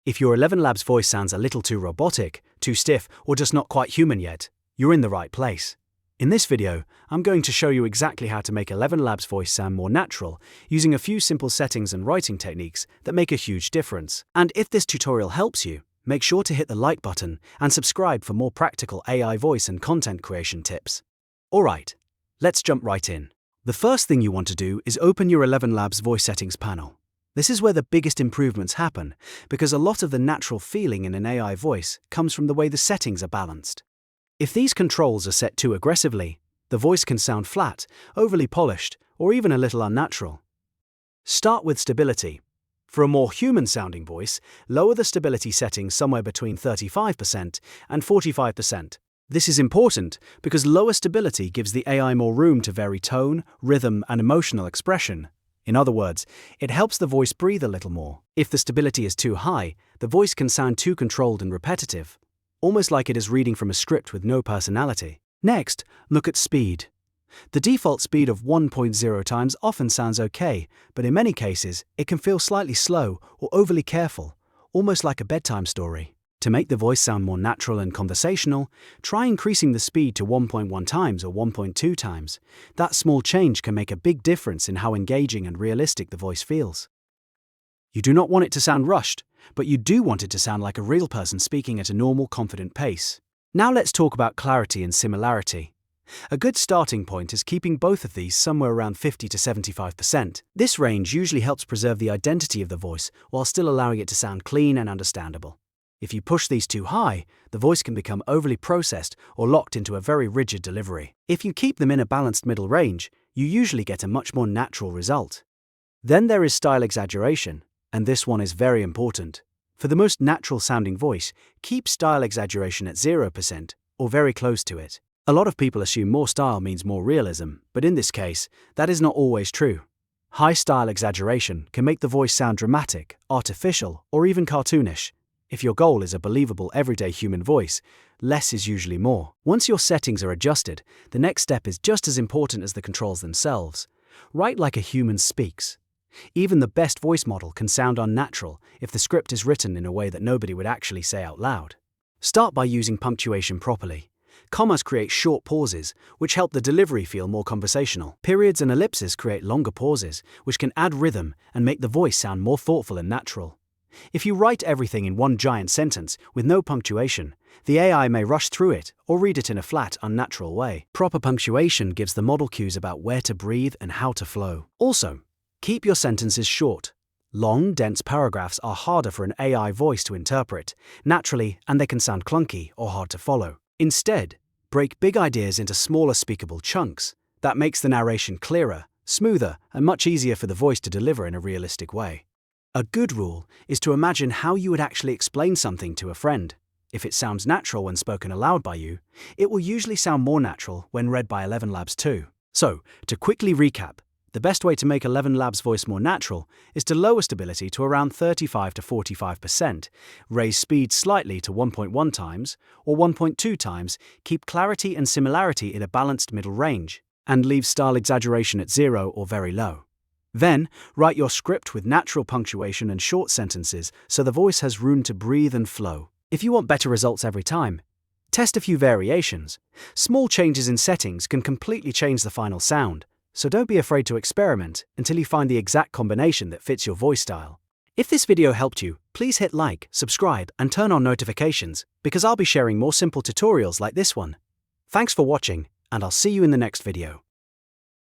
If your ElevenLabs voice sounds a little too robotic, too stiff, or just not quite human yet, you're in the right place. In this video, I'm going to show you exactly how to make ElevenLabs voice sound more natural using a few simple settings and writing techniques that make a huge difference. And if this tutorial helps you, make sure to hit the like button and subscribe for more practical AI voice and content creation tips. Alright, let's jump right in. The first thing you want to do is open your ElevenLabs voice settings panel. This is where the biggest improvements happen, because a lot of the natural feeling in an AI voice comes from the way the settings are balanced. If these controls are set too aggressively, the voice can sound flat, overly polished, or even a little unnatural. Start with stability. For a more human-sounding voice, lower the stability settings somewhere between 35% and 45%. This is important because lower stability gives the AI more room to vary tone, rhythm, and emotional expression. In other words, it helps the voice breathe a little more. If the stability is too high, the voice can sound too controlled and repetitive, almost like it is reading from a script with no personality. Next, look at speed. The default speed of 1.0 times often sounds okay, but in many cases, it can feel slightly slow or overly careful, almost like a bedtime story. To make the voice sound more natural and conversational, try increasing the speed to 1.1 times or 1.2 times. That small change can make a big difference in how engaging and realistic the voice feels. You do not want it to sound rushed, but you do want it to sound like a real person speaking at a normal, confident pace. Now let's talk about clarity and similarity. A good starting point is keeping both of these somewhere around 50 to 75%. This range usually helps preserve the identity of the voice while still allowing it to sound clean and understandable. If you push these too high, the voice can become overly processed or locked into a very rigid delivery. If you keep them in a balanced middle range, you usually get a much more natural result. Then there is style exaggeration, and this one is very important. For the most natural sounding voice, keep style exaggeration at 0% or very close to it. A lot of people assume more style means more realism, but in this case, that is not always true. High style exaggeration can make the voice sound dramatic, artificial, or even cartoonish. If your goal is a believable everyday human voice, less is usually more. Once your settings are adjusted, the next step is just as important as the controls themselves. Write like a human speaks. Even the best voice model can sound unnatural if the script is written in a way that nobody would actually say out loud. Start by using punctuation properly. Commas create short pauses, which help the delivery feel more conversational. Periods and ellipses create longer pauses, which can add rhythm and make the voice sound more thoughtful and natural. If you write everything in one giant sentence with no punctuation, the AI may rush through it or read it in a flat, unnatural way. Proper punctuation gives the model cues about where to breathe and how to flow. Also, keep your sentences short. Long, dense paragraphs are harder for an AI voice to interpret naturally, and they can sound clunky or hard to follow. Instead, break big ideas into smaller speakable chunks. That makes the narration clearer, smoother, and much easier for the voice to deliver in a realistic way. A good rule is to imagine how you would actually explain something to a friend. If it sounds natural when spoken aloud by you, it will usually sound more natural when read by ElevenLabs too. So, to quickly recap, the best way to make ElevenLabs voice more natural is to lower stability to around 35 to 45%, raise speed slightly to 1.1 times or 1.2 times, keep clarity and similarity in a balanced middle range, and leave style exaggeration at 0 or very low. Then, write your script with natural punctuation and short sentences so the voice has room to breathe and flow. If you want better results every time, test a few variations. Small changes in settings can completely change the final sound, so don't be afraid to experiment until you find the exact combination that fits your voice style. If this video helped you, please hit like, subscribe, and turn on notifications, because I'll be sharing more simple tutorials like this one. Thanks for watching, and I'll see you in the next video.